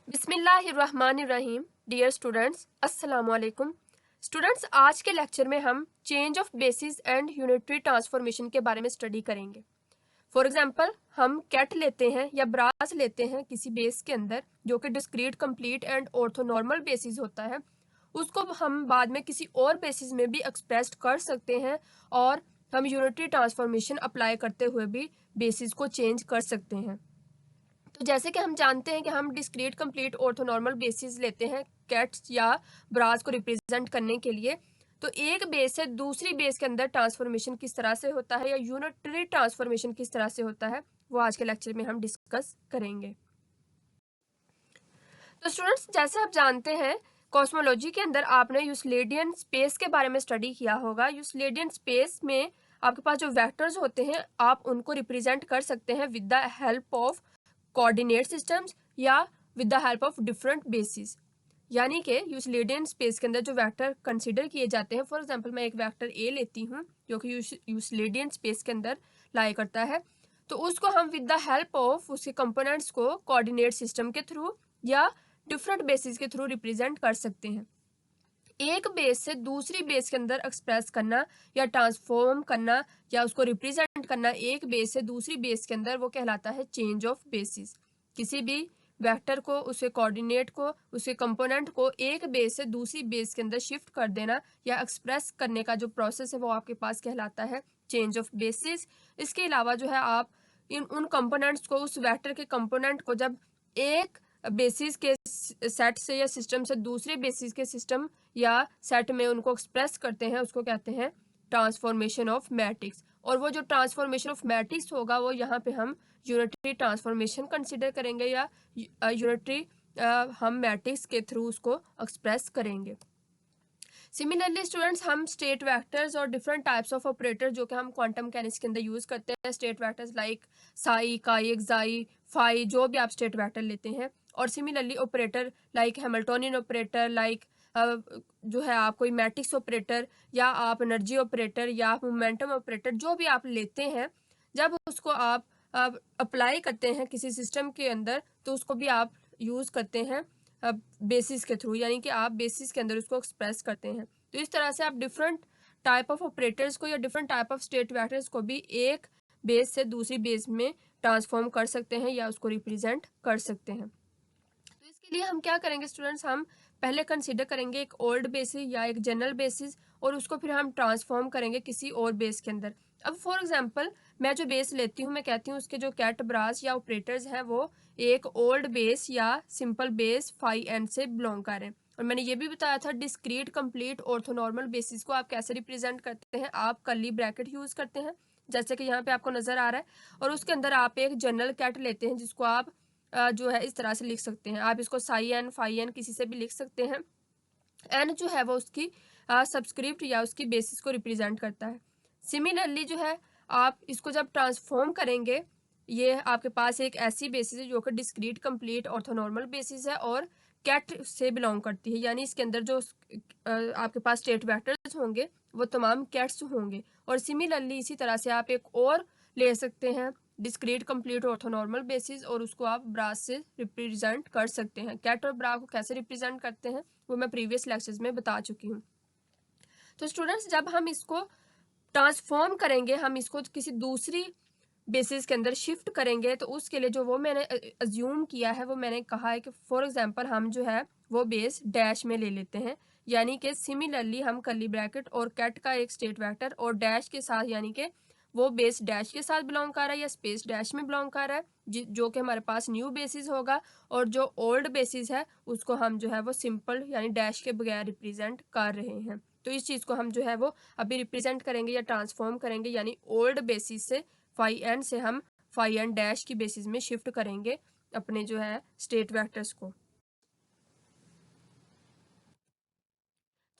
बिस्मिल्लाहिर्रहमानिर्रहीम। Dear students, अस्सलाम वालेकुम। स्टूडेंट्स, आज के लेक्चर में हम change of basis and unitary transformation के बारे में स्टडी करेंगे। फॉर एग्जांपल, हम कैट लेते हैं या ब्रास लेते हैं किसी बेस के अंदर जो कि discrete, complete and orthonormal basis होता है। उसको हम बाद में किसी और बेसिस में भी एक्सप्रेस कर सकते हैं और हम यूनिटरी ट्रांसफॉर्मेशन अप्लाई करते हुए भी बेसिस को चेंज कर सकते हैं। तो जैसे कि हम जानते हैं कि हम डिस्क्रीट, कंप्लीट, ऑर्थोनॉर्मल बेसिस लेते हैं कैट्स या ब्रास को रिप्रेजेंट करने के लिए। तो एक बेस से दूसरी बेस के अंदर ट्रांसफॉर्मेशन किस तरह से होता है या यूनिटरी ट्रांसफॉर्मेशन किस तरह से होता है, वो आज के लेक्चर में हम डिस्कस करेंगे। तो स्टूडेंट्स, जैसे आप जानते हैं, कॉस्मोलॉजी के अंदर आपने यूक्लिडियन स्पेस के बारे में स्टडी किया होगा। यूक्लिडियन स्पेस में आपके पास जो वेक्टर्स होते हैं, आप उनको रिप्रेजेंट कर सकते हैं with the help of coordinate systems या with the help of different basis. यानी कि यूक्लिडियन स्पेस के अंदर जो वेक्टर कंसीडर किए जाते हैं, फॉर एग्जांपल मैं एक वेक्टर ए लेती हूँ जो कि यूक्लिडियन स्पेस के अंदर लाई करता है, तो उसको हम विद द हेल्प ऑफ उसके कंपोनेंट्स को कोऑर्डिनेट सिस्टम के थ्रू या डिफरेंट बेसिस के थ्रू रिप्रेजेंट कर सकते हैं। एक बेस से दूसरी बेस के अंदर एक्सप्रेस करना या ट्रांसफॉर्म करना या उसको रिप्रेजेंट करना एक बेस से दूसरी बेस के अंदर, वो कहलाता है चेंज ऑफ बेसिस। किसी भी वेक्टर को, उसके कोऑर्डिनेट को, उसके कंपोनेंट को एक बेस से दूसरी बेस के अंदर शिफ्ट कर देना या एक्सप्रेस करने का जो प्रोसेस है वो आपके पास कहलाता है चेंज ऑफ बेसिस। इसके अलावा जो है आप उन कंपोनेंट्स को, उस वेक्टर के कंपोनेंट को जब एक बेसिस के सेट से या सिस्टम से दूसरे बेसिस के सिस्टम या सेट में उनको एक्सप्रेस करते हैं, उसको कहते हैं ट्रांसफॉर्मेशन ऑफ मैट्रिक्स। और वो जो ट्रांसफॉर्मेशन ऑफ मैट्रिक्स होगा वो यहाँ पे हम यूनिटरी ट्रांसफॉर्मेशन कंसिडर करेंगे या यूनिटरी हम मैट्रिक्स के थ्रू उसको एक्सप्रेस करेंगे। सिमिलरली स्टूडेंट्स, हम स्टेट वेक्टर्स और डिफरेंट टाइप्स ऑफ ऑपरेटर जो कि हम क्वांटम मैकेनिक्स के अंदर यूज़ करते हैं, स्टेट वेक्टर्स लाइक साई, काई, एक्साई, फाई, जो भी आप स्टेट वेक्टर लेते हैं, और similarly operator like Hamiltonian operator, like जो है आप कोई मैट्रिक्स ऑपरेटर या आप एनर्जी ऑपरेटर या आप मोमेंटम ऑपरेटर, जो भी आप लेते हैं, जब उसको आप अप्लाई करते हैं किसी सिस्टम के अंदर तो उसको भी आप यूज़ करते हैं बेसिस के थ्रू, यानी कि आप बेसिस के अंदर उसको एक्सप्रेस करते हैं। तो इस तरह से आप डिफरेंट टाइप ऑफ ऑपरेटर्स को या different type of state vectors को भी एक बेस से दूसरी बेस में ट्रांसफॉर्म कर सकते हैं या उसको रिप्रेजेंट कर सकते हैं। तो इसके लिए हम क्या करेंगे स्टूडेंट्स, हम पहले कंसीडर करेंगे एक ओल्ड बेसिस या एक जनरल बेसिस और उसको फिर हम ट्रांसफॉर्म करेंगे किसी और बेस के अंदर। अब फॉर एग्जांपल, मैं जो बेस लेती हूँ, मैं कहती हूँ उसके जो कैट, ब्रास या ऑपरेटर्स हैं वो एक ओल्ड बेस या सिंपल बेस फाई एन से बिलोंग कर रहे हैं। और मैंने ये भी बताया था डिस्क्रीट, कंप्लीट, ऑर्थोनॉर्मल बेसिस को आप कैसे रिप्रेजेंट करते हैं। आप कर्ली ब्रैकेट यूज करते हैं जैसे कि यहाँ पे आपको नजर आ रहा है, और उसके अंदर आप एक जनरल कैट लेते हैं जिसको आप जो है इस तरह से लिख सकते हैं। आप इसको साई एन, फाई एन किसी से भी लिख सकते हैं। एन जो है वो उसकी सब्सक्रिप्ट या उसकी बेसिस को रिप्रेजेंट करता है। सिमिलरली जो है आप इसको जब ट्रांसफॉर्म करेंगे, ये आपके पास एक ऐसी बेसिस है जो कि डिस्क्रीट, कंप्लीट, ऑर्थोनॉर्मल बेसिस है और कैट से बिलोंग करती है, यानी इसके अंदर जो आपके पास स्टेट वेक्टर्स होंगे वो तमाम कैट्स होंगे। और सिमिलरली इसी तरह से आप एक और ले सकते हैं डिस्क्रीट, कंप्लीट, ऑर्थोनॉर्मल बेसिस, और उसको आप ब्रास से रिप्रेजेंट कर सकते हैं। कैट और ब्रा को कैसे रिप्रेजेंट करते हैं वो मैं प्रीवियस लेक्चर्स में बता चुकी हूँ। तो स्टूडेंट्स, जब हम इसको ट्रांसफॉर्म करेंगे, हम इसको किसी दूसरी बेसिस के अंदर शिफ्ट करेंगे, तो उसके लिए जो वो मैंने अज्यूम किया है, वो मैंने कहा है कि फॉर एग्जांपल हम जो है वो बेस डैश में ले लेते हैं, यानी कि सिमिलरली हम कर्ली ब्रैकेट और कैट का एक स्टेट वेक्टर और डैश के साथ, यानी कि वो बेस डैश के साथ बिलोंग कर रहा है या स्पेस डैश में बिलोंग कर रहा है, जो कि हमारे पास न्यू बेसिस होगा। और जो ओल्ड बेसिस है उसको हम जो है वो सिंपल यानी डैश के बगैर रिप्रेजेंट कर रहे हैं। तो इस चीज़ को हम जो है वो अभी रिप्रेजेंट करेंगे या ट्रांसफॉर्म करेंगे, यानी ओल्ड बेसिस से फाई एन से हम फाई एन डैश की बेसिस में शिफ्ट करेंगे अपने जो है स्टेट वेक्टर्स को।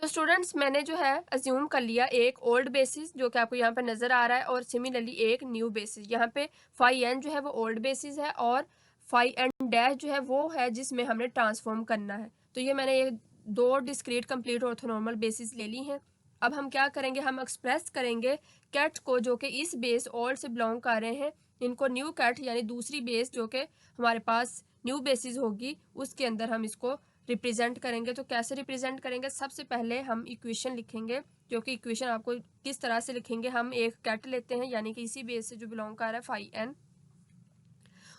तो स्टूडेंट्स, मैंने जो है अज्यूम कर लिया एक ओल्ड बेसिस जो कि आपको यहाँ पे नज़र आ रहा है, और सिमिलरली एक न्यू बेसिस। यहाँ पे फाई एन जो है वो ओल्ड बेसिस है और फाई एन डैश जो है वो है जिसमें हमने ट्रांसफॉर्म करना है। तो ये मैंने ये दो डिस्क्रीट, कंप्लीट, ऑर्थोनॉर्मल बेसिस ले ली हैं। अब हम क्या करेंगे, हम एक्सप्रेस करेंगे कैट को जो कि इस बेस ओल्ड से बिलोंग कर रहे हैं, इनको न्यू कैट यानी दूसरी बेस जो कि हमारे पास न्यू बेसिस होगी उसके अंदर हम इसको रिप्रेजेंट करेंगे। तो कैसे रिप्रेजेंट करेंगे, सबसे पहले हम इक्वेशन लिखेंगे, जो कि इक्वेशन आपको किस तरह से लिखेंगे, हम एक कैट लेते हैं यानी कि इसी बेस से जो बिलोंग कर रहा है फाई एन,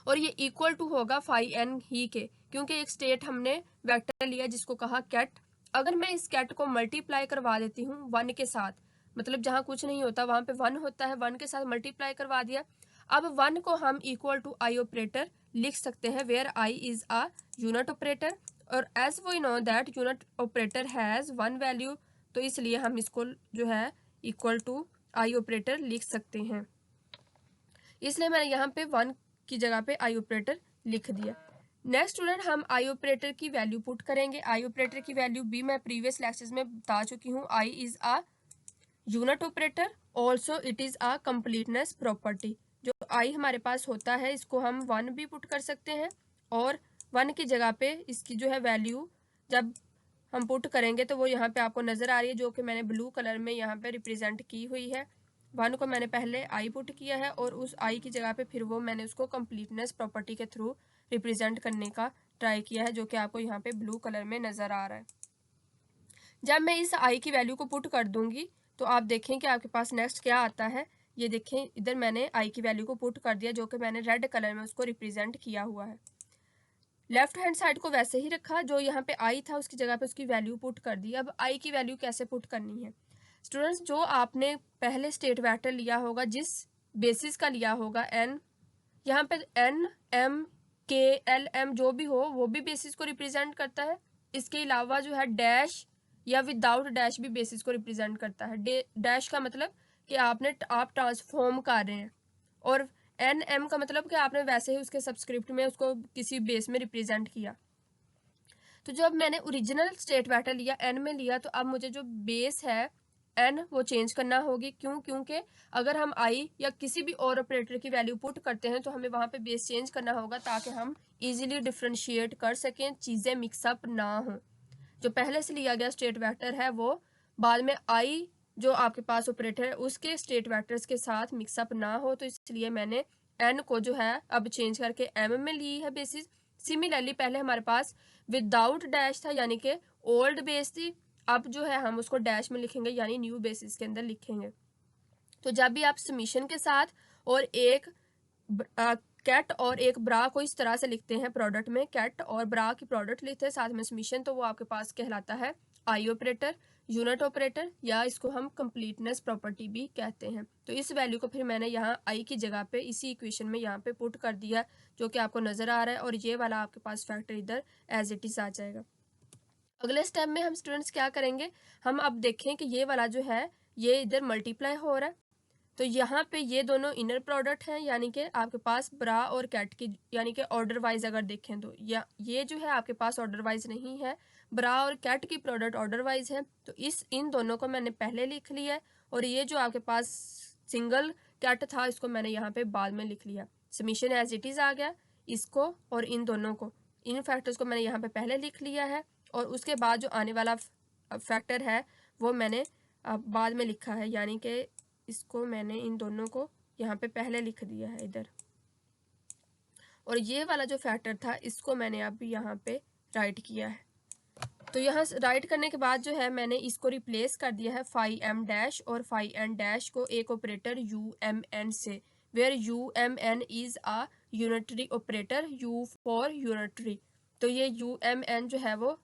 और ये इक्वल टू होगा फाई एन ही के, क्योंकि एक स्टेट हमने वेक्टर लिया जिसको कहा कैट। अगर मैं इस कैट को मल्टीप्लाई करवा देती हूँ वन के साथ, मतलब जहाँ कुछ नहीं होता वहां पे वन होता है, वन के साथ मल्टीप्लाई करवा दिया। अब वन को हम इक्वल टू आई ऑपरेटर लिख सकते हैं, where I is a unit operator, और as we know that unit operator has one value, तो इसलिए हम इसको जो है इक्वल टू आई ऑपरेटर लिख सकते हैं। इसलिए मैंने यहाँ पे वन की जगह पे आई ऑपरेटर लिख दिया। नेक्स्ट स्टूडेंट, हम आई ऑपरेटर की वैल्यू पुट करेंगे। आई ऑपरेटर की वैल्यू भी मैं प्रीवियस लेक्चर्स में बता चुकी हूँ। I is a unit operator, also it is a completeness property. जो आई हमारे पास होता है इसको हम वन भी पुट कर सकते हैं, और वन की जगह पे इसकी जो है वैल्यू जब हम पुट करेंगे तो वो यहाँ पे आपको नजर आ रही है, जो कि मैंने ब्लू कलर में यहाँ पे रिप्रेजेंट की हुई है। वन को मैंने पहले आई पुट किया है, और उस आई की जगह पे फिर वो मैंने उसको कंप्लीटनेस प्रॉपर्टी के थ्रू रिप्रेजेंट करने का ट्राई किया है, जो कि आपको यहाँ पे ब्लू कलर में नजर आ रहा है। जब मैं इस आई की वैल्यू को पुट कर दूंगी तो आप देखें कि आपके पास नेक्स्ट क्या आता है। ये देखें, इधर मैंने आई की वैल्यू को पुट कर दिया, जो कि मैंने रेड कलर में उसको रिप्रेजेंट किया हुआ है। लेफ्ट हैंड साइड को वैसे ही रखा, जो यहाँ पे आई था उसकी जगह पे उसकी वैल्यू पुट कर दी। अब आई की वैल्यू कैसे पुट करनी है स्टूडेंट्स, जो आपने पहले स्टेट वेक्टर लिया होगा, जिस बेसिस का लिया होगा एन, यहाँ पे एन एम के एल एम जो भी हो वो भी बेसिस को रिप्रेजेंट करता है। इसके अलावा जो है डैश या विदाउट डैश भी बेसिस को रिप्रेजेंट करता है। डैश का मतलब कि आप ट्रांसफॉर्म कर रहे हैं, और एन एम का मतलब कि आपने वैसे ही उसके सबस्क्रिप्ट में उसको किसी बेस में रिप्रेजेंट किया। तो जब मैंने ओरिजिनल स्टेट वेक्टर लिया एन में लिया, तो अब मुझे जो बेस है एन वो चेंज करना होगी। क्यों? क्योंकि अगर हम आई या किसी भी और ऑपरेटर की वैल्यू पुट करते हैं तो हमें वहां पे बेस चेंज करना होगा, ताकि हम इजीली डिफ्रेंशिएट कर सकें, चीज़ें मिक्सअप ना हो। जो पहले से लिया गया स्टेट वेक्टर है वो बाद में आई जो आपके पास ऑपरेटर है उसके स्टेट वेक्टर्स के साथ मिक्सअप ना हो, तो इसलिए मैंने एन को जो है अब चेंज करके एम में ली है बेसिस। सिमिलरली पहले हमारे पास विदाउट डैश था, यानी कि ओल्ड बेस थी, अब जो है हम उसको डैश में लिखेंगे, यानी न्यू बेसिस के अंदर लिखेंगे। तो जब भी आप समीशन के साथ और एक कैट और एक ब्रा को इस तरह से लिखते हैं, प्रोडक्ट में कैट और ब्रा की प्रोडक्ट लिखते हैं साथ में समीशन, तो वो आपके पास कहलाता है आई ऑपरेटर, यूनिट ऑपरेटर, या इसको हम कंप्लीटनेस प्रॉपर्टी भी कहते हैं। तो इस वैल्यू को फिर मैंने यहाँ आई की जगह पे इसी इक्वेशन में यहाँ पे पुट कर दिया, जो कि आपको नजर आ रहा है, और ये वाला आपके पास फैक्टर इधर एज इट इज आ जाएगा। अगले स्टेप में हम स्टूडेंट्स क्या करेंगे, हम अब देखें कि ये वाला जो है ये इधर मल्टीप्लाई हो रहा है, तो यहाँ पे ये दोनों इनर प्रोडक्ट हैं, यानी कि आपके पास ब्रा और कैट की, यानी कि ऑर्डर वाइज अगर देखें तो या ये जो है आपके पास ऑर्डर वाइज नहीं है, ब्रा और कैट की प्रोडक्ट ऑर्डर वाइज है। तो इन दोनों को मैंने पहले लिख लिया है, और ये जो आपके पास सिंगल कैट था इसको मैंने यहाँ पे बाद में लिख लिया। समीशन एज इट इज आ गया, इसको और इन दोनों को, इन फैक्टर्स को मैंने यहाँ पे पहले लिख लिया है, और उसके बाद जो आने वाला फैक्टर है वो मैंने बाद में लिखा है, यानी कि इसको मैंने इन दोनों को यहाँ पे पहले लिख दिया है इधर, और ये वाला जो फैक्टर था इसको मैंने अब यहाँ पे राइट किया है। तो यहाँ राइट करने के बाद जो है मैंने इसको रिप्लेस कर दिया है फाई एम डैश और फाई एन डैश को एक ऑपरेटर यू एम एन से, where U M N is a unitary operator, U for unitary. तो ये यू एम एन जो है वो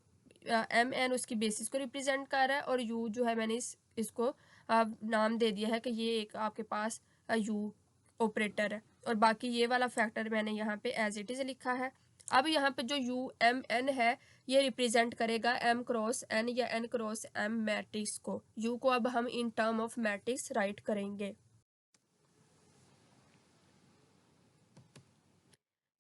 एम एन उसकी बेसिस को रिप्रेजेंट कर रहा है, और यू जो है मैंने इसको नाम दे दिया है कि ये एक आपके पास यू ऑपरेटर है, और बाकी ये वाला फैक्टर मैंने यहाँ पे एज इट इज लिखा है। अब यहाँ पे जो यू एम एन है ये रिप्रेजेंट करेगा एम क्रॉस एन या एन क्रॉस एम मैट्रिक्स को। यू को अब हम in term of matrix right करेंगे।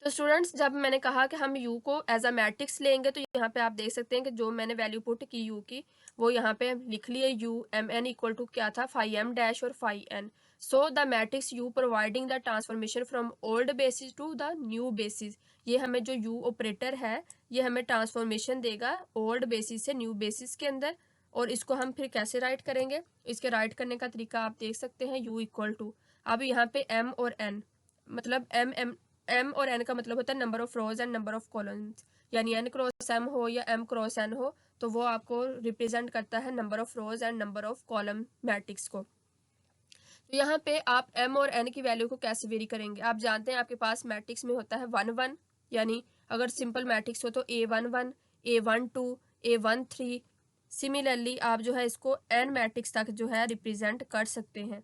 तो स्टूडेंट्स जब मैंने कहा कि हम u को एज अ मैट्रिक्स लेंगे, तो यहाँ पे आप देख सकते हैं कि जो मैंने वैल्यू पुट की u की वो यहाँ पे लिख लिया, u M N equal to क्या था, फाई एम डैश और phi N. So the matrix u providing the transformation from old basis to the new basis. ये हमें जो u ऑपरेटर है ये हमें ट्रांसफॉर्मेशन देगा ओल्ड बेसिस से न्यू बेसिस के अंदर, और इसको हम फिर कैसे राइट करेंगे, इसके राइट करने का तरीका आप देख सकते हैं, u इक्वल टू, अब यहाँ पे m और n, मतलब m एम और एन का मतलब होता है number of rose and number of columns, यानी एन क्रॉस एम हो या एम क्रॉस एन हो तो वो आपको रिप्रेजेंट करता है number of rose and number of column matrix को। तो यहाँ पे आप एम और एन की वैल्यू को कैसे वेरी करेंगे, आप जानते हैं आपके पास मैट्रिक्स में होता है 1 1, यानी अगर सिंपल मैट्रिक्स हो तो A11, A12, A13। सिमिलरली आप जो है इसको एन मैट्रिक्स तक जो है रिप्रेजेंट कर सकते हैं।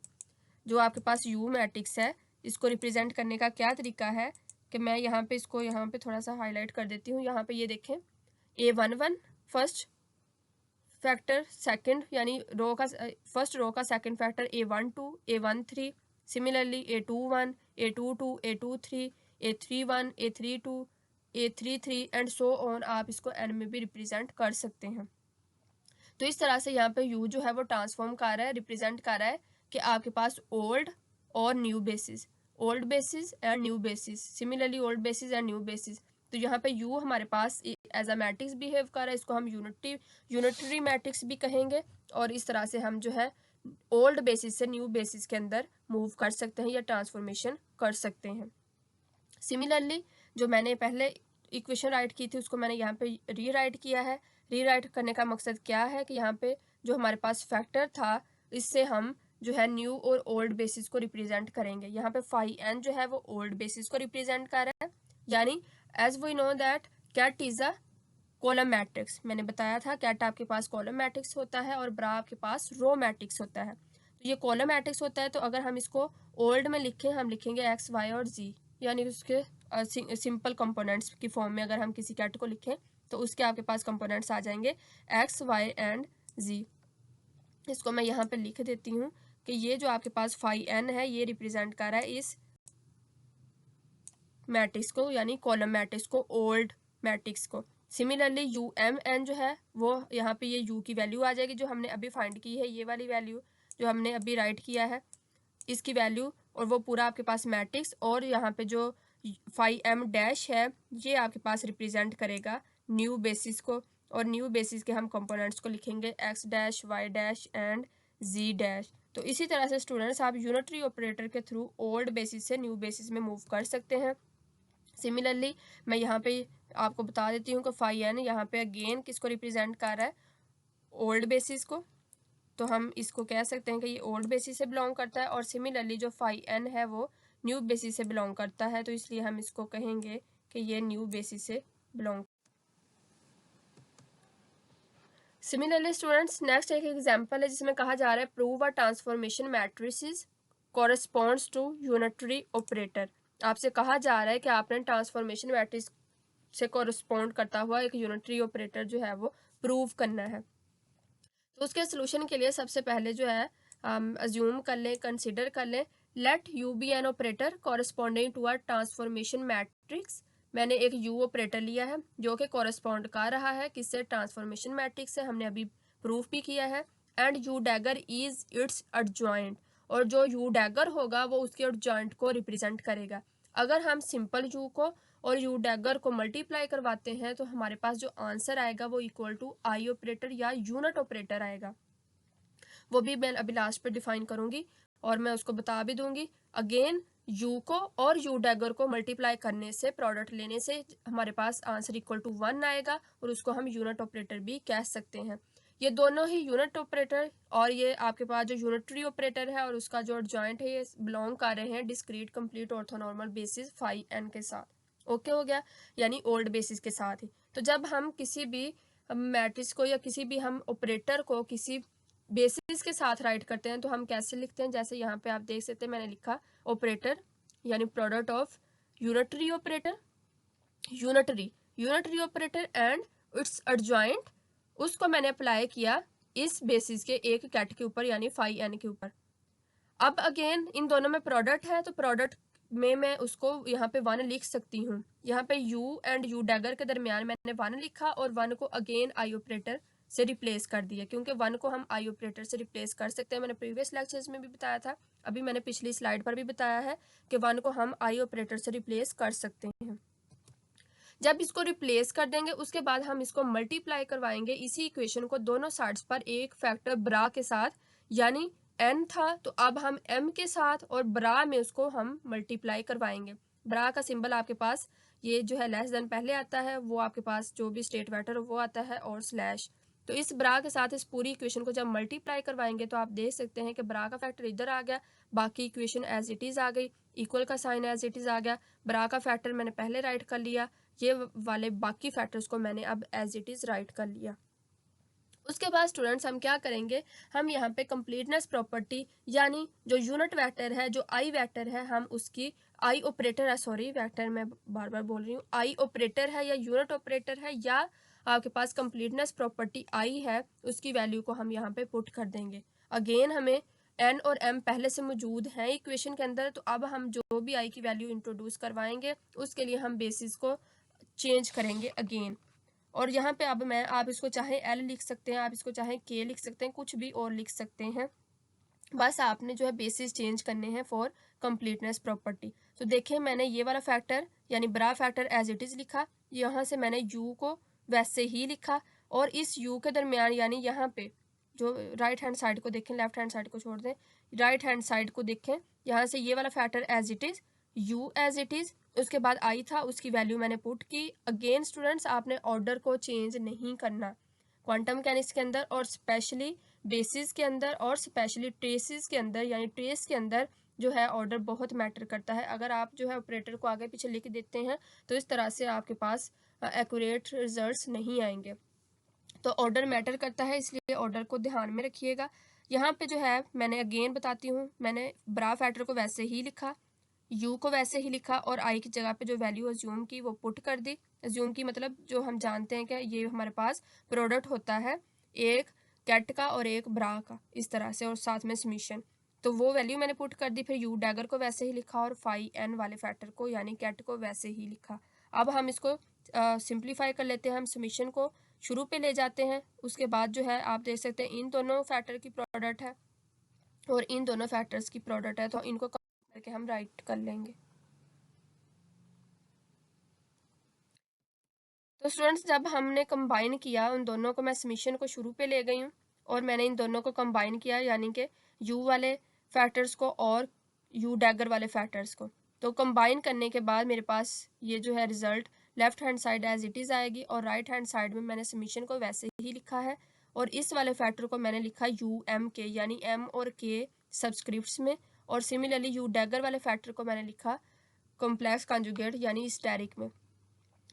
जो आपके पास यू मैट्रिक्स है इसको रिप्रेजेंट करने का क्या तरीका है कि मैं यहाँ पे इसको यहाँ पे थोड़ा सा हाईलाइट कर देती हूँ। यहाँ पे ये देखें A11 फर्स्ट फैक्टर सेकंड, यानी रो का फर्स्ट रो का second factor A12, A13। Similarly A21, A22, A23, A31, A32, A33 and so on, आप इसको एन में भी रिप्रेजेंट कर सकते हैं। तो इस तरह से यहाँ पे यू जो है वो ट्रांसफॉर्म कर रहा है, रिप्रेजेंट कर रहा है कि आपके पास ओल्ड और new basis, old basis and new basis, similarly old basis and new basis. तो यहाँ पे यू हमारे पास एज अ मैट्रिक्स बिहेव कर रहा है, इसको हम यूनिटरी मैट्रिक्स भी कहेंगे। और इस तरह से हम जो है ओल्ड बेसिस से न्यू बेसिस के अंदर मूव कर सकते हैं या ट्रांसफॉर्मेशन कर सकते हैं। सिमिलरली जो मैंने पहले इक्वेशन राइट की थी उसको मैंने यहाँ पे रीराइट किया है। रीराइट करने का मकसद क्या है कि यहाँ पे जो हमारे पास फैक्टर था इससे हम जो है न्यू और ओल्ड बेसिस को रिप्रेजेंट करेंगे। यहाँ पे फाई एन जो है वो ओल्ड बेसिस को रिप्रेजेंट कर रहा है, यानी as we know that ket is a column matrix. मैंने बताया था कैट आपके पास कॉलम मैट्रिक्स होता है और ब्रा आपके पास रो मैट्रिक्स होता है। तो ये कॉलम मैट्रिक्स होता है, तो अगर हम इसको ओल्ड में लिखें हम लिखेंगे एक्स वाई और जी, यानी उसके सिंपल कंपोनेंट्स की फॉर्म में अगर हम किसी कैट को लिखें तो उसके आपके पास कंपोनेंट्स आ जाएंगे एक्स वाई एंड जी। इसको मैं यहाँ पे लिख देती हूँ कि ये जो आपके पास फाई एन है ये रिप्रेजेंट कर रहा है इस मैट्रिक्स को, यानी कॉलम मैट्रिक्स को, ओल्ड मैट्रिक्स को। सिमिलरली यू एम एन जो है वो यहाँ पे ये यू की वैल्यू आ जाएगी जो हमने अभी फाइंड की है, ये वाली वैल्यू जो हमने अभी राइट किया है इसकी वैल्यू, और वो पूरा आपके पास मैट्रिक्स। और यहाँ पे जो फाई एम डैश है ये आपके पास रिप्रेजेंट करेगा न्यू बेसिस को, और न्यू बेसिस के हम कंपोनेंट्स को लिखेंगे X dash Y dash and Z dash. तो इसी तरह से स्टूडेंट्स आप यूनिटरी ऑपरेटर के थ्रू ओल्ड बेसिस से न्यू बेसिस में मूव कर सकते हैं। सिमिलरली मैं यहाँ पे आपको बता देती हूँ कि फाई एन यहाँ पे अगेन किसको रिप्रेजेंट कर रहा है, ओल्ड बेसिस को। तो हम इसको कह सकते हैं कि ये ओल्ड बेसिस से बिलोंग करता है, और सिमिलरली जो फाई एन है वो न्यू बेसिस से बिलोंग करता है, तो इसलिए हम इसको कहेंगे कि ये न्यू बेसिस से बिलोंग। सिमिलरली स्टूडेंट्स नेक्स्ट एक एग्जांपल है जिसमें कहा जा रहा है prove a transformation matrices corresponds to unitary operator. आपसे कहा जा रहा है कि आपने ट्रांसफॉर्मेशन मैट्रिक्स से कॉरेस्पॉन्ड करता हुआ एक यूनिटरी ऑपरेटर जो है वो प्रूव करना है। तो उसके सोल्यूशन के लिए सबसे पहले जो है अज्यूम कर लें, कंसिडर कर लें, let U be an operator corresponding to a transformation matrix. मैंने एक यू ऑपरेटर लिया है जो कि कॉरेस्पॉन्ड कर रहा है किससे, ट्रांसफॉर्मेशन मैट्रिक्स से, हमने अभी प्रूफ भी किया है। And you dagger is it's adjoint, और जो यू डैगर होगा वो उसके एडजॉइंट को रिप्रेजेंट करेगा। अगर हम सिंपल यू को और यू डैगर को मल्टीप्लाई करवाते हैं तो हमारे पास जो आंसर आएगा वो इक्वल टू आई ऑपरेटर या यूनिट ऑपरेटर आएगा। वो भी मैं अभी लास्ट पे डिफाइन करूंगी और मैं उसको बता भी दूंगी। अगेन यू को और यू डैगर को मल्टीप्लाई करने से, प्रोडक्ट लेने से हमारे पास आंसर इक्वल टू 1 आएगा, और उसको हम यूनिट ऑपरेटर भी कह सकते हैं। ये दोनों ही यूनिट ऑपरेटर और ये आपके पास जो यूनिटरी ऑपरेटर है और उसका जो एडजॉइंट है ये बिलोंग कर रहे हैं discrete complete orthonormal basis phi N के साथ। ओके हो गया, यानी ओल्ड बेसिस के साथ ही। तो जब हम किसी भी मैट्रिक्स को या किसी भी हम ऑपरेटर को किसी बेसिस के साथ राइट करते हैं तो हम कैसे लिखते हैं, जैसे यहाँ पे आप देख सकते हैं मैंने लिखा ऑपरेटर यानी product of unitary operator, unitary operator and it's adjoint, उसको मैंने अप्लाई किया इस बेसिस के एक कैट के ऊपर यानी फाई एन के ऊपर। अब अगेन इन दोनों में प्रोडक्ट है तो प्रोडक्ट में मैं उसको यहाँ पे 1 लिख सकती हूँ। यहाँ पे यू एंड यू डैगर के दरमियान मैंने 1 लिखा और 1 को अगेन आई ऑपरेटर से रिप्लेस कर दिया, क्योंकि 1 को हम आई ऑपरेटर से रिप्लेस कर सकते हैं। मैंने प्रीवियस लेक्चर्स में भी बताया था, अभी मैंने पिछली स्लाइड पर भी बताया है कि 1 को हम आई ऑपरेटर से रिप्लेस कर सकते हैं। जब इसको रिप्लेस कर देंगे उसके बाद हम इसको मल्टीप्लाई करवाएंगे इसी इक्वेशन को दोनों साइड्स पर एक फैक्टर ब्रा के साथ, यानी n था तो अब हम m के साथ और ब्रा में उसको हम मल्टीप्लाई करवाएंगे। ब्रा का सिंबल आपके पास ये जो है लेस देन पहले आता है, वो आपके पास जो भी स्टेट वेक्टर वो आता है, और स्लैश। तो इस ब्रा के साथ इस पूरी इक्वेशन को जब मल्टीप्लाई करवाएंगे तो आप देख सकते हैं कि ब्रा का फैक्टर इधर आ गया, बाकी इक्वेशन एज इट इज़ आ गई, इक्वल का साइन एज इट इज़ आ गया, ब्रा का फैक्टर मैंने पहले राइट कर लिया, ये वाले बाकी फैक्टर्स को मैंने अब एज इट इज़ राइट कर लिया। उसके बाद स्टूडेंट्स हम क्या करेंगे, हम यहाँ पे कंप्लीटनेस प्रॉपर्टी यानी जो यूनिट वेक्टर है, जो आई वेक्टर है, हम उसकी आई ऑपरेटर है, सॉरी वेक्टर मैं बार बार बोल रही हूँ, आई ऑपरेटर है या यूनिट ऑपरेटर है या आपके पास कंप्लीटनेस प्रॉपर्टी आई है, उसकी वैल्यू को हम यहाँ पे पुट कर देंगे। अगेन हमें एन और एम पहले से मौजूद हैं इक्वेशन के अंदर, तो अब हम जो भी आई की वैल्यू इंट्रोड्यूस करवाएंगे उसके लिए हम बेसिस को चेंज करेंगे अगेन। और यहाँ पे अब मैं, आप इसको चाहे एल लिख सकते हैं, आप इसको चाहे के लिख सकते हैं, कुछ भी और लिख सकते हैं, बस आपने जो है बेसिस चेंज करने हैं फॉर कंप्लीटनेस प्रॉपर्टी। तो देखें मैंने ये वाला फैक्टर यानी ब्रा फैक्टर एज इट इज़ लिखा, यहाँ से मैंने यू को वैसे ही लिखा, और इस यू के दरमियान यानी यहाँ पे जो राइट हैंड साइड को देखें, लेफ्ट हैंड साइड को छोड़ दें, राइट हैंड साइड को देखें, यहाँ से ये वाला factor as it is, U as it is, उसके बाद आई था, उसकी वैल्यू मैंने पुट की। अगेन स्टूडेंट्स आपने ऑर्डर को चेंज नहीं करना क्वांटम मैकेनिक्स के अंदर, और स्पेशली बेसिस के अंदर, और स्पेशली ट्रेसेस के अंदर, यानी ट्रेस के अंदर जो है ऑर्डर बहुत मैटर करता है। अगर आप जो है ऑपरेटर को आगे पीछे लिख देते हैं तो इस तरह से आपके पास एक्यूरेट रिजल्ट्स नहीं आएंगे। तो ऑर्डर मैटर करता है, इसलिए ऑर्डर को ध्यान में रखिएगा। यहाँ पे जो है मैंने अगेन बताती हूँ, मैंने ब्रा फैक्टर को वैसे ही लिखा, यू को वैसे ही लिखा, और आई की जगह पे जो वैल्यू अज्यूम की वो पुट कर दी। अज्यूम की मतलब जो हम जानते हैं कि ये हमारे पास प्रोडक्ट होता है एक कैट का और एक ब्रा का, इस तरह से, और साथ में समीशन, तो वो वैल्यू मैंने पुट कर दी। फिर यू डैगर को वैसे ही लिखा, और फाई एन वाले फैक्टर को यानी कैट को वैसे ही लिखा। अब हम इसको सिंप्लीफाई कर लेते हैं, हम समीशन को शुरू पे ले जाते हैं, उसके बाद जो है आप देख सकते हैं इन दोनों फैक्टर की प्रोडक्ट है और इन दोनों फैक्टर्स की प्रोडक्ट है, तो इनको करके हम राइट कर लेंगे। तो स्टूडेंट्स जब हमने कंबाइन किया उन दोनों को, मैं समीशन को शुरू पे ले गई हूँ और मैंने इन दोनों को कंबाइन किया, यानी कि यू वाले फैक्टर्स को और यू डैगर वाले फैक्टर्स को। तो कंबाइन करने के बाद मेरे पास ये जो है result left hand side as it is आएगी, और राइट हैंड साइड में मैंने समीशन को वैसे ही लिखा है, और इस वाले फैक्टर को मैंने लिखा यू एम के, यानी एम और के सब्सक्रिप्ट्स में, और सिमिलरली यू डैगर वाले फैक्टर को मैंने लिखा कॉम्प्लेक्स कॉन्जुगेट यानी स्टेरिक में।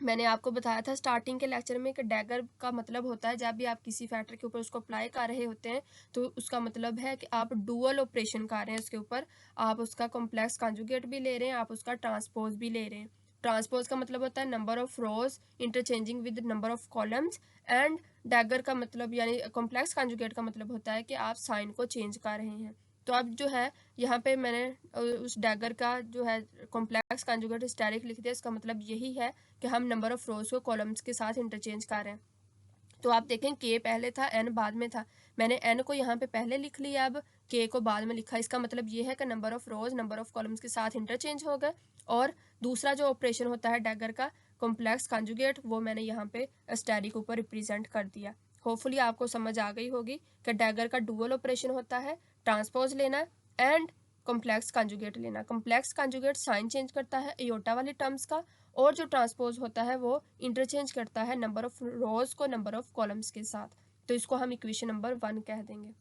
मैंने आपको बताया था स्टार्टिंग के लेक्चर में कि डैगर का मतलब होता है जब भी आप किसी फैक्टर के ऊपर उसको अप्लाई कर रहे होते हैं तो उसका मतलब है कि आप डुअल ऑपरेशन कर रहे हैं उसके ऊपर, आप उसका कॉम्प्लेक्स कॉन्जुगेट भी ले रहे हैं, आप उसका ट्रांसपोज भी ले रहे हैं। ट्रांसपोज का मतलब होता है number of rose interchanging with number of columns, and dagger का मतलब यानी कॉम्प्लेक्स कॉन्जुगेट का मतलब होता है कि आप साइन को चेंज कर रहे हैं। तो अब जो है यहाँ पे मैंने उस डैगर का जो है कॉम्प्लेक्स कॉन्जुगेट स्टेरिक लिख दिया, इसका मतलब यही है कि हम नंबर ऑफ रोज को कॉलम्स के साथ इंटरचेंज कर रहे हैं। तो आप देखें के पहले था, एन बाद में था, मैंने एन को यहाँ पे पहले लिख लिया, अब के को बाद में लिखा। इसका मतलब ये है कि number of rose number of columns के साथ इंटरचेंज हो गए, और दूसरा जो ऑपरेशन होता है डैगर का कॉम्प्लेक्स कॉन्जुगेट वो मैंने यहाँ पे स्टेरिक ऊपर रिप्रेजेंट कर दिया। होपफुली आपको समझ आ गई होगी कि डैगर का डुअल ऑपरेशन होता है ट्रांसपोज लेना एंड कॉम्प्लेक्स कॉन्जुगेट लेना। कॉम्प्लेक्स कॉन्जुगेट साइन चेंज करता है एयोटा वाली टर्म्स का, और जो ट्रांसपोज होता है वो इंटरचेंज करता है नंबर ऑफ रोज को नंबर ऑफ कॉलम्स के साथ। तो इसको हम इक्वेशन नंबर 1 कह देंगे।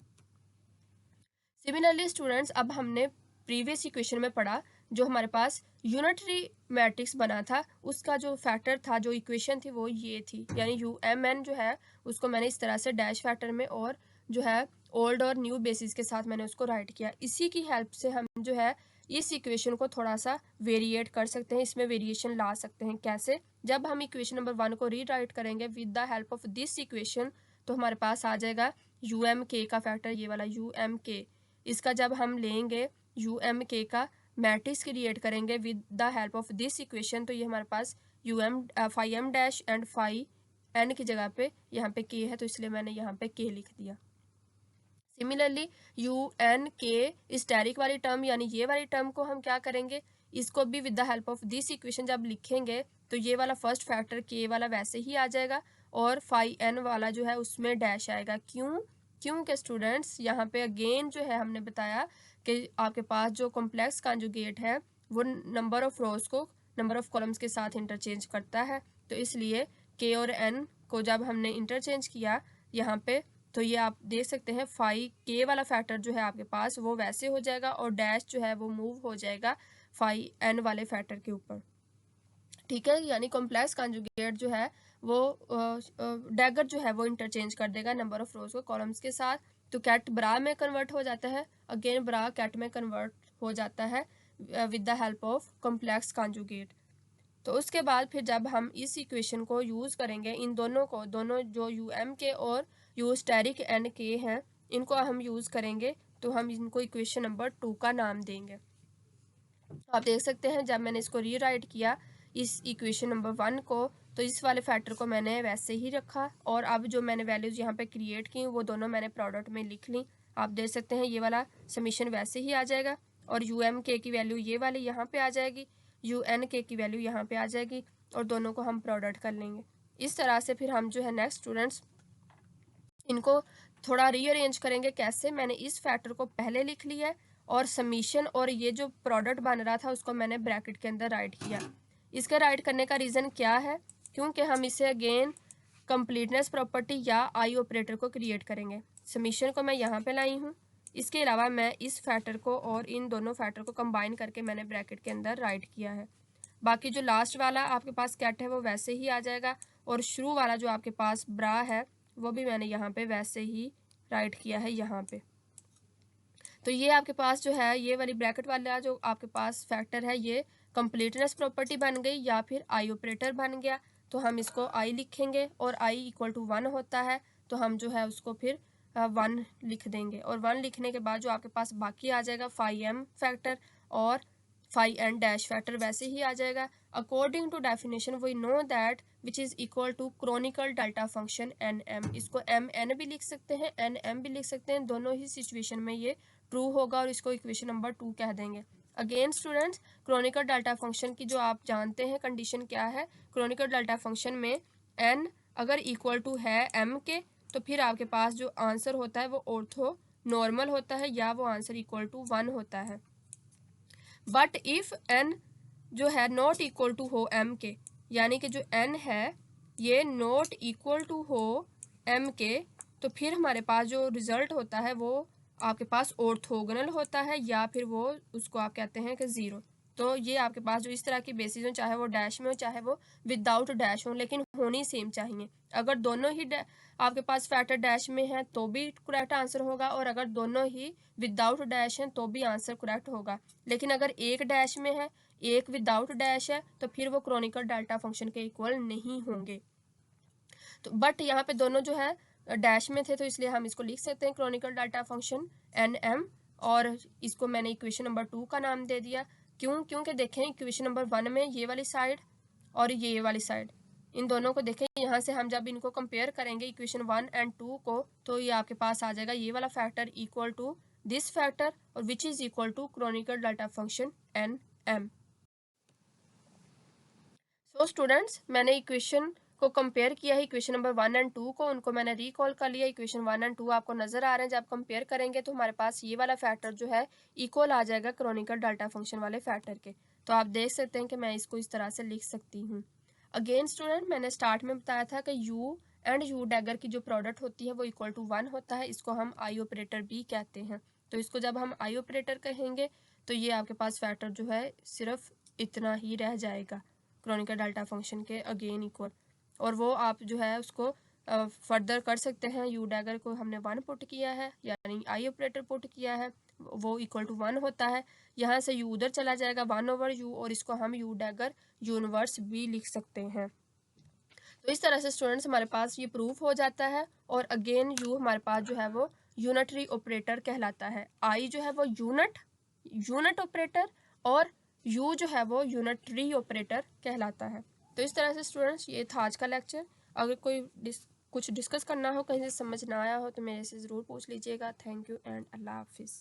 सिमिलरली स्टूडेंट्स अब हमने प्रीवियस इक्वेशन में पढ़ा जो हमारे पास यूनिटरी मैट्रिक्स बना था, उसका जो फैक्टर था, जो इक्वेशन थी वो ये थी, यानी यू एम एन जो है उसको मैंने इस तरह से डैश फैक्टर में और जो है ओल्ड और न्यू बेसिस के साथ मैंने उसको राइट किया। इसी की हेल्प से हम जो है इस इक्वेशन को थोड़ा सा वेरिएट कर सकते हैं, इसमें वेरिएशन ला सकते हैं। कैसे? जब हम इक्वेशन नंबर 1 को रीराइट करेंगे with the help of this equation, तो हमारे पास आ जाएगा यू एम के का फैक्टर, ये वाला यू एम के। इसका जब हम लेंगे यू एम के का मैट्रिक्स क्रिएट करेंगे with the help of this equation, तो ये हमारे पास U M phi M dash and phi N की जगह पे यहाँ पे के है, तो इसलिए मैंने यहाँ पे के लिख दिया। सिमिलरली यू एन के स्टेरिक वाली टर्म यानी ये वाली टर्म को हम क्या करेंगे, इसको भी with the help of this equation जब लिखेंगे तो ये वाला फर्स्ट फैक्टर के वाला वैसे ही आ जाएगा, और फाई एन वाला जो है उसमें डैश आएगा। क्योंकि स्टूडेंट्स यहाँ पे अगेन जो है हमने बताया कि आपके पास जो कॉम्प्लेक्स कॉन्जुगेट है वो नंबर ऑफ रोज को नंबर ऑफ कॉलम्स के साथ इंटरचेंज करता है। तो इसलिए के और एन को जब हमने इंटरचेंज किया यहाँ पे, तो ये आप देख सकते हैं फाई के वाला फैक्टर जो है आपके पास वो वैसे हो जाएगा और डैश जो है वो मूव हो जाएगा फाई एन वाले फैक्टर के ऊपर। ठीक है, यानी कॉम्प्लेक्स कॉन्जुगेट जो है वो डैगर जो है वो इंटरचेंज कर देगा नंबर ऑफ रोज को कॉलम्स के साथ। तो कैट ब्रा में कन्वर्ट हो जाता है, अगेन ब्रा कैट में कन्वर्ट हो जाता है with the help of complex conjugate. तो उसके बाद फिर जब हम इस इक्वेशन को यूज़ करेंगे, इन दोनों को, दोनों जो यू एम के और यू स्टेरिक एन के हैं, इनको हम यूज़ करेंगे, तो हम इनको इक्वेशन नंबर 2 का नाम देंगे। आप देख सकते हैं जब मैंने इसको रीराइट किया इस इक्वेशन नंबर 1 को, तो इस वाले फैक्टर को मैंने वैसे ही रखा और अब जो मैंने वैल्यूज़ यहाँ पे क्रिएट की वो दोनों मैंने प्रोडक्ट में लिख ली। आप देख सकते हैं ये वाला समीशन वैसे ही आ जाएगा और यू एम के की वैल्यू ये वाली यहाँ पे आ जाएगी, यू एन के की वैल्यू यहाँ पे आ जाएगी और दोनों को हम प्रोडक्ट कर लेंगे। इस तरह से फिर हम जो है नेक्स्ट स्टूडेंट्स इनको थोड़ा रीअरेंज करेंगे। कैसे? मैंने इस फैक्टर को पहले लिख लिया है और समीशन और ये जो प्रोडक्ट बन रहा था उसको मैंने ब्रैकेट के अंदर राइट किया। इसके राइट करने का रीज़न क्या है? क्योंकि हम इसे अगेन कंप्लीटनेस प्रॉपर्टी या आई ऑपरेटर को क्रिएट करेंगे। समीशन को मैं यहाँ पे लाई हूँ, इसके अलावा मैं इस फैक्टर को और इन दोनों फैक्टर को कंबाइन करके मैंने ब्रैकेट के अंदर राइट किया है। बाकी जो लास्ट वाला आपके पास कैट है वो वैसे ही आ जाएगा और शुरू वाला जो आपके पास ब्रा है वो भी मैंने यहाँ पे वैसे ही राइट किया है यहाँ पे। तो ये आपके पास जो है ये वाली ब्रैकेट वाला जो आपके पास फैक्टर है ये कंप्लीटनेस प्रॉपर्टी बन गई या फिर आई ऑपरेटर बन गया। तो हम इसको आई लिखेंगे और आई इक्वल टू 1 होता है, तो हम जो है उसको फिर 1 लिख देंगे और 1 लिखने के बाद जो आपके पास बाकी आ जाएगा फाई एम फैक्टर और फाई एन डैश फैक्टर वैसे ही आ जाएगा। According to definition we know that which is equal to Kronecker delta function N M. इसको एम एन भी लिख सकते हैं, एन एम भी लिख सकते हैं, दोनों ही सिचुएशन में ये ट्रू होगा और इसको इक्वेशन नंबर 2 कह देंगे। Again students, chronicle delta function की जो आप जानते हैं कंडीशन क्या है, क्रोनिकल डेल्टा फंक्शन में एन अगर इक्वल टू है एम के तो फिर आपके पास जो आंसर होता है वो ऑर्थो नॉर्मल होता है या वो आंसर इक्वल टू 1 होता है। बट इफ एन जो है नॉट इक्वल टू हो एम के, यानी कि जो एन है ये नॉट इक्वल टू हो एम के, तो फिर हमारे पास जो रिजल्ट होता है वो आपके पास ऑर्थोगोनल होता है या फिर वो उसको आप कहते हैं कि ज़ीरो। तो ये आपके पास जो इस तरह की बेसिस हो, चाहे वो डैश में हो चाहे वो विदाउट डैश हो, लेकिन होनी सेम चाहिए। अगर दोनों ही आपके पास फैक्टर डैश में है तो भी करेक्ट आंसर होगा और अगर दोनों ही विदाउट डैश हैं तो भी आंसर करेक्ट होगा। लेकिन अगर एक डैश में है एक विदाउट डैश है तो फिर वो क्रोनिकल डेल्टा फंक्शन के इक्वल नहीं होंगे। तो बट यहाँ पे दोनों जो है डैश में थे तो इसलिए हम इसको लिख सकते हैं Kronecker delta function N M और इसको मैंने इक्वेशन नंबर 2 का नाम दे दिया। क्यों? क्योंकि देखें इक्वेशन नंबर 1 में ये वाली साइड और ये वाली साइड, इन दोनों को देखें, यहाँ से हम जब इनको कंपेयर करेंगे इक्वेशन 1 एंड 2 को तो ये आपके पास आ जाएगा ये वाला factor equal to this factor और which is equal to Kronecker delta function N M. So students, मैंने इक्वेशन को कंपेयर किया है, इक्वेशन नंबर 1 एंड 2 को, उनको मैंने रिकॉल कर लिया। इक्वेशन 1 एंड 2 आपको नजर आ रहे हैं, जब कंपेयर करेंगे तो हमारे पास ये वाला फैक्टर जो है इक्वल आ जाएगा क्रोनिकल डेल्टा फंक्शन वाले फैक्टर के। तो आप देख सकते हैं कि मैं इसको इस तरह से लिख सकती हूँ। अगेन स्टूडेंट, मैंने स्टार्ट में बताया था कि यू एंड यू डैगर की जो प्रोडक्ट होती है वो इक्वल टू 1 होता है, इसको हम आई ऑपरेटर भी कहते हैं। तो इसको जब हम आई ऑपरेटर कहेंगे तो ये आपके पास फैक्टर जो है सिर्फ इतना ही रह जाएगा क्रोनिकल डेल्टा फंक्शन के अगेन इक्वल, और वो आप जो है उसको फर्दर कर सकते हैं। यू डैगर को हमने 1 पुट किया है यानी आई ऑपरेटर पुट किया है, वो इक्वल टू 1 होता है। यहाँ से यू उधर चला जाएगा 1 ओवर यू और इसको हम यू डैगर यूनिवर्स भी लिख सकते हैं। तो इस तरह से स्टूडेंट्स हमारे पास ये प्रूफ हो जाता है और अगेन यू हमारे पास जो है वो यूनिटरी ऑपरेटर कहलाता है। आई जो है वो यूनिट ऑपरेटर और यू जो है वो यूनिटरी ऑपरेटर कहलाता है। तो इस तरह से स्टूडेंट्स ये था आज का लेक्चर। अगर कोई कुछ डिस्कस करना हो, कहीं से समझ ना आया हो तो मेरे से ज़रूर पूछ लीजिएगा। थैंक यू एंड अल्लाह हाफिज़।